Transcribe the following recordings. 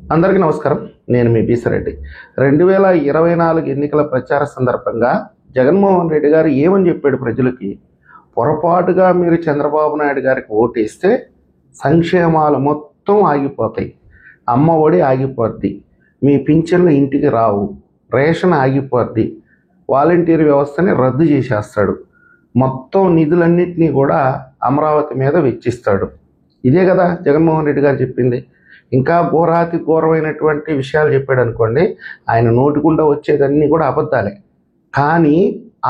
అందరికీ నమస్కారం. నేను మీ బీసరెడ్డి. 2024 ఎన్నికల ప్రచార సందర్భంగా జగన్మోహన్ రెడ్డి గారు ఏమని చెప్పాడు ప్రజలకి? పొరపాటుగా మీరు చంద్రబాబు నాయుడు గారికి ఓటేస్తే సంక్షేమాలు మొత్తం ఆగిపోతాయి, అమ్మ ఒడి ఆగిపోద్ది, మీ పింఛన్లు ఇంటికి రావు, రేషన్ ఆగిపోద్ది, వాలంటీర్ వ్యవస్థని రద్దు చేసేస్తాడు, మొత్తం నిధులన్నింటినీ కూడా అమరావతి మీద వెచ్చిస్తాడు. ఇదే కదా జగన్మోహన్ రెడ్డి గారు చెప్పింది. ఇంకా ఘోరాతి ఘోరమైనటువంటి విషయాలు చెప్పాడు అనుకోండి, ఆయన నోటికుండా వచ్చేదన్నీ కూడా అబద్ధాలే. కానీ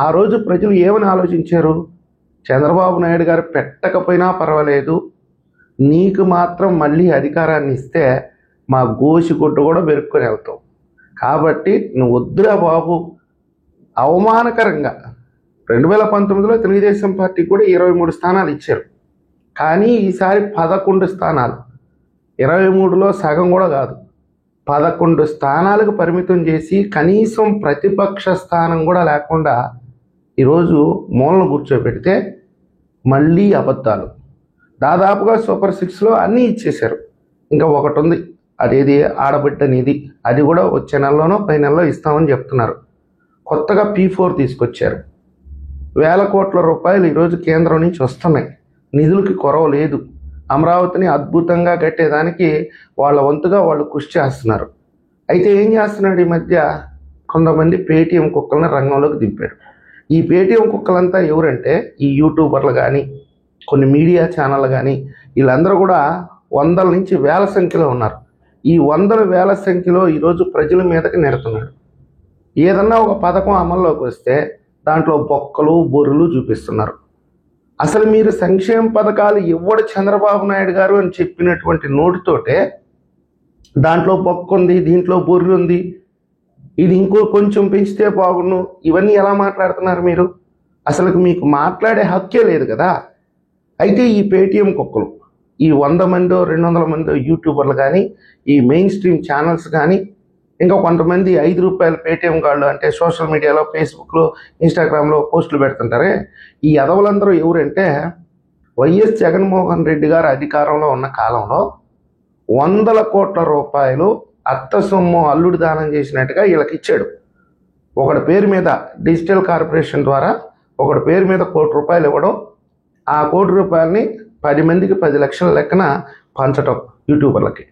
ఆ రోజు ప్రజలు ఏమని ఆలోచించారు? చంద్రబాబు నాయుడు గారు పెట్టకపోయినా పర్వాలేదు, నీకు మాత్రం మళ్ళీ అధికారాన్ని ఇస్తే మా గోసిగుడ్డ కూడా బెరుక్కొని వెళ్తాం, కాబట్టి నువ్వు వద్దురా బాబు. అవమానకరంగా 2019లో తెలుగుదేశం పార్టీకి కూడా 23 స్థానాలు ఇచ్చారు, కానీ ఈసారి 11 స్థానాలు, 23లో సగం కూడా కాదు, 11 స్థానాలకు పరిమితం చేసి కనీసం ప్రతిపక్ష స్థానం కూడా లేకుండా ఈరోజు మూలను కూర్చోబెడితే మళ్ళీ అబద్ధాలు. దాదాపుగా సూపర్ 6లో అన్నీ ఇచ్చేశారు. ఇంకా ఒకటి ఉంది, అదేది ఆడబిడ్డ నిధి, అది కూడా వచ్చే నెలలోనో పై నెలలో ఇస్తామని చెప్తున్నారు. కొత్తగా P4 తీసుకొచ్చారు. వేల కోట్ల రూపాయలు ఈరోజు కేంద్రం నుంచి వస్తున్నాయి. నిధులకి కొరవ లేదు. అమరావతిని అద్భుతంగా కట్టేదానికి వాళ్ళ వంతుగా వాళ్ళు కృషి చేస్తున్నారు. అయితే ఏం చేస్తున్నాడు ఈ మధ్య? కొంతమంది పేటీఎం కుక్కలను రంగంలోకి దింపాడు. ఈ పేటీఎం కుక్కలంతా ఎవరంటే ఈ యూట్యూబర్లు కానీ, కొన్ని మీడియా ఛానళ్ళు కానీ, వీళ్ళందరూ కూడా వందల నుంచి వేల సంఖ్యలో ఉన్నారు. ఈ వందల వేల సంఖ్యలో ఈరోజు ప్రజల మీదకి నెడుతున్నాడు. ఏదన్నా ఒక పథకం అమల్లోకి వస్తే దాంట్లో బొక్కలు బొర్రులు చూపిస్తున్నారు. అసలు మీరు సంక్షేమ పథకాలు ఇవ్వడు చంద్రబాబు నాయుడు గారు అని చెప్పినటువంటి నోటితోటే దాంట్లో బొక్క ఉంది, దీంట్లో బొర్రు ఉంది, ఇది ఇంకో కొంచెం పెంచితే బాగుండు, ఇవన్నీ ఎలా మాట్లాడుతున్నారు మీరు? అసలు మీకు మాట్లాడే హక్కే లేదు కదా. అయితే ఈ పేటీఎం కుక్కలు, ఈ 100 మందో 200 మందో యూట్యూబర్లు కానీ, ఈ మెయిన్ స్ట్రీమ్ ఛానల్స్ కానీ, ఇంకా కొంతమంది ₹5 పేటీఎం కార్డులు అంటే సోషల్ మీడియాలో, ఫేస్బుక్లో, ఇన్స్టాగ్రామ్లో పోస్టులు పెడుతుంటారే, ఈ ఎదవలందరూ ఎవరంటే వైఎస్ జగన్మోహన్ రెడ్డి గారు అధికారంలో ఉన్న కాలంలో వందల కోట్ల రూపాయలు అత్త సొమ్ము అల్లుడు దానం చేసినట్టుగా వీళ్ళకి ఇచ్చాడు. ఒకటి పేరు మీద డిజిటల్ కార్పొరేషన్ ద్వారా ఒకటి పేరు మీద ₹1 ఇవ్వడం, ఆ ₹1 10 మందికి 10 లక్షల లెక్కన పంచటం యూట్యూబర్లకి.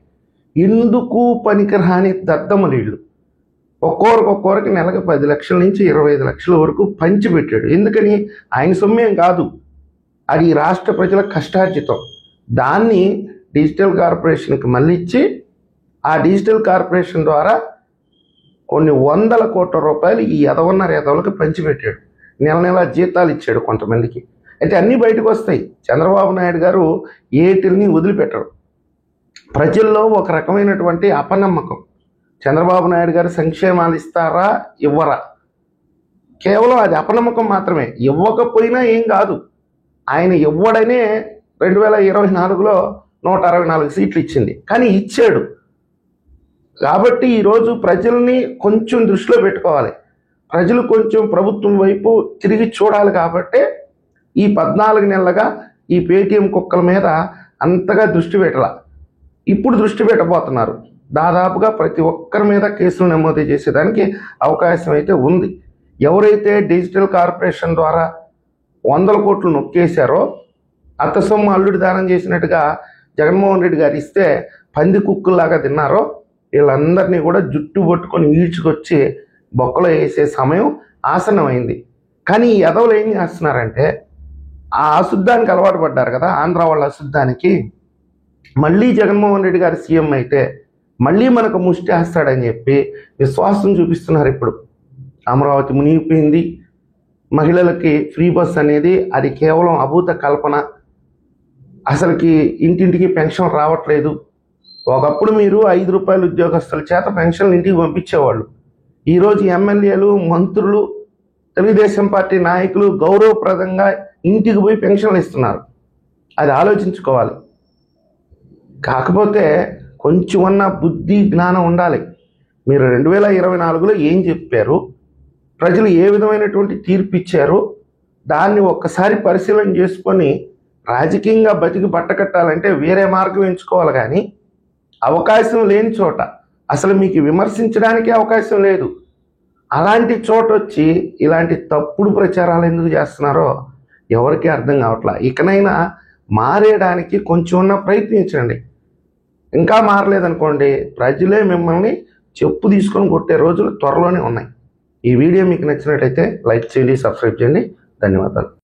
ఎందుకు పనికిరాని దద్దమ్మలు వీళ్ళు. ఒక్కొక్కరికి నెలకు 10 లక్షల నుంచి 25 లక్షల వరకు పంచిపెట్టాడు. ఎందుకని? ఆయన సొమ్మేం కాదు, అది రాష్ట్ర ప్రజల కష్టార్జితం. దాన్ని డిజిటల్ కార్పొరేషన్కి మళ్ళీ ఇచ్చి, ఆ డిజిటల్ కార్పొరేషన్ ద్వారా కొన్ని వందల కోట్ల రూపాయలు ఈ ఎదవలకు పంచిపెట్టాడు. నెల నెల జీతాలు ఇచ్చాడు కొంతమందికి. అయితే అన్నీ బయటకు వస్తాయి. చంద్రబాబు నాయుడు గారు ఏటిల్ని వదిలిపెట్టరు. ప్రజల్లో ఒక రకమైనటువంటి అపనమ్మకం. చంద్రబాబు నాయుడు గారు సంక్షేమాలు ఇస్తారా ఇవ్వరా, కేవలం అది అపనమ్మకం మాత్రమే. ఇవ్వకపోయినా ఏం కాదు, ఆయన ఇవ్వడనే 2024లో 164 సీట్లు ఇచ్చింది, కానీ ఇచ్చాడు. కాబట్టి ఈరోజు ప్రజల్ని కొంచెం దృష్టిలో పెట్టుకోవాలి. ప్రజలు కొంచెం ప్రభుత్వం వైపు తిరిగి చూడాలి. కాబట్టి ఈ 14 నెలలుగా ఈ పేటీఎం కుక్కల మీద అంతగా దృష్టి పెట్టాల. ఇప్పుడు దృష్టి పెట్టబోతున్నారు. దాదాపుగా ప్రతి ఒక్కరి మీద కేసులు నమోదు చేసేదానికి అవకాశం అయితే ఉంది. ఎవరైతే డిజిటల్ కార్పొరేషన్ ద్వారా 100 కోట్లు నొక్కేశారో, అత్త సొమ్ము అల్లుడి దానం చేసినట్టుగా జగన్మోహన్ రెడ్డి గారు ఇస్తే పంది కుక్కుల్లాగా తిన్నారో, వీళ్ళందరినీ కూడా జుట్టు పట్టుకొని ఈడ్చుకొచ్చి బొక్కలో వేసే సమయం ఆసన్నమైంది. కానీ ఈ ఎదవలు ఏం చేస్తున్నారంటే, ఆ అశుద్ధానికి అలవాటు పడ్డారు కదా, ఆంధ్ర వాళ్ళ అశుద్ధానికి. మళ్ళీ జగన్మోహన్ రెడ్డి గారు సీఎం అయితే మళ్ళీ మనకు ముష్టి వేస్తాడని చెప్పి విశ్వాసం చూపిస్తున్నారు. ఇప్పుడు అమరావతి మునిగిపోయింది, మహిళలకి ఫ్రీ బస్ అనేది అది కేవలం అభూత కల్పన, అసలుకి ఇంటింటికి పెన్షన్ రావట్లేదు. ఒకప్పుడు మీరు ₹5 ఉద్యోగస్తుల చేత పెన్షన్లు ఇంటికి పంపించేవాళ్ళు. ఈరోజు ఎమ్మెల్యేలు, మంత్రులు, తెలుగుదేశం పార్టీ నాయకులు గౌరవప్రదంగా ఇంటికి పోయి పెన్షన్లు ఇస్తున్నారు. అది ఆలోచించుకోవాలి. కాకపోతే కొంచెమన్నా బుద్ధి జ్ఞానం ఉండాలి. మీరు 2024లో ఏం చెప్పారు, ప్రజలు ఏ విధమైనటువంటి తీర్పు ఇచ్చారు, దాన్ని ఒక్కసారి పరిశీలన చేసుకొని రాజకీయంగా బతికి బట్టకట్టాలంటే వేరే మార్గం ఎంచుకోవాలి. కానీ అవకాశం లేని చోట, అసలు మీకు విమర్శించడానికి అవకాశం లేదు, అలాంటి చోట వచ్చి ఇలాంటి తప్పుడు ప్రచారాలు ఎందుకు చేస్తున్నారో ఎవరికీ అర్థం కావట్లా. ఇకనైనా మారేయడానికి కొంచెం ప్రయత్నించండి. ఇంకా మారలేదనుకోండి, ప్రజలే మిమ్మల్ని చెప్పు తీసుకొని కొట్టే రోజులు త్వరలోనే ఉన్నాయి. ఈ వీడియో మీకు నచ్చినట్లయితే లైక్ చేయండి, సబ్స్క్రైబ్ చేయండి. ధన్యవాదాలు.